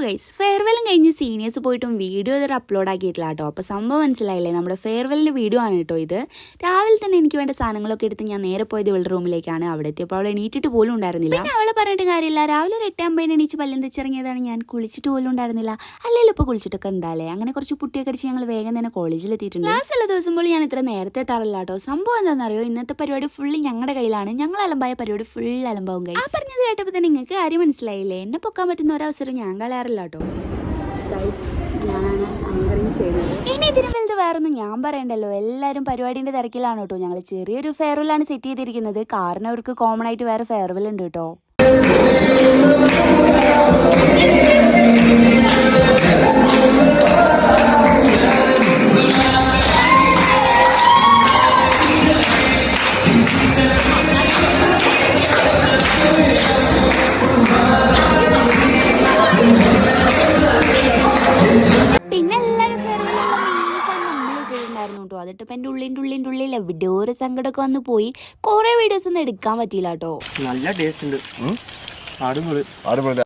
Guys, ഫെയർവെല്ലും കഴിഞ്ഞ് seniors പോയിട്ടും video ഇതൊരു അപ്ലോഡ് ആക്കിയിട്ടില്ല കേട്ടോ. അപ്പോൾ സംഭവം മനസ്സിലായില്ലേ, നമ്മുടെ ഫെയർവെല്ലിൻ്റെ വീഡിയോ ആണ് കേട്ടോ ഇത്. രാവിലെ തന്നെ എനിക്ക് വേണ്ട സാധനങ്ങളൊക്കെ എടുത്ത് ഞാൻ നേരെ പോയത് ഇവളുടെ റൂമിലേക്കാണ്. അവിടെ എത്തിയപ്പോൾ അവൾ എണീറ്റിട്ട് പോലും ഉണ്ടായിരുന്നില്ല. പിന്നെ അവളെ പറഞ്ഞിട്ട് കാര്യമില്ല, രാവിലെ ഒരു 8:50 എണീച്ച് പല്ലും തെച്ചിറങ്ങിയതാണ് ഞാൻ. കുളിച്ചിട്ട് പോലും ഉണ്ടായിരുന്നില്ല. അല്ലെങ്കിൽ ഇപ്പോൾ കുളിച്ചിട്ടൊക്കെ എന്തായാലേ. അങ്ങനെ കുറച്ച് പുട്ടിയൊക്കെ അടിച്ച് ഞങ്ങൾ വേഗം തന്നെ കോളേജിൽ എത്തിയിട്ടുണ്ട്. ക്ലാസ്സുള്ള ദിവസം പോലും ഞാൻ ഇത്ര നേരത്തെ എത്താറില്ല കേട്ടോ. സംഭവം എന്താണെന്നറിയോ, ഇന്നത്തെ പരിപാടി ഫുള്ള് ഞങ്ങളുടെ കയ്യിലാണ്. ഞങ്ങൾ അലമ്പായ പരിപാടി ഫുൾ അലമ്പാവും ഗൈസ്. ആ പറഞ്ഞത് കേട്ടപ്പോൾ തന്നെ നിങ്ങൾക്ക് കാര്യം മനസ്സിലായില്ലേ, എന്നെ പൊക്കാൻ പറ്റുന്ന ഒരവസരം ഞാൻ കളയാറില്ല കേട്ടോ. ഞാനാണ് ആങ്കറിങ് ചെയ്യുന്നത്. ഇനി ഇതിന് വലുത് വേറൊന്നും ഞാൻ പറയണ്ടല്ലോ. എല്ലാവരും പരിപാടിന്റെ തിരക്കിലാണ് കേട്ടോ. ഞങ്ങൾ ചെറിയൊരു ഫെയർവെല്ലാണ് സെറ്റ് ചെയ്തിരിക്കുന്നത്. കാരണം അവർക്ക് കോമൺ ആയിട്ട് വേറെ ഫെയർവെൽ ഉണ്ട് കേട്ടോ. പിന്നെ എല്ലാവരും ഫെയർവെൽ അതിട്ട് ഇപ്പം എൻ്റെ ഉള്ളിൻ്റെ എവിടെയോ ഒരു സങ്കടമൊക്കെ വന്ന് പോയി. കുറേ വീഡിയോസ് ഒന്നും എടുക്കാൻ പറ്റിയില്ല കേട്ടോ. നല്ല ടേസ്റ്റ് ഉണ്ട്.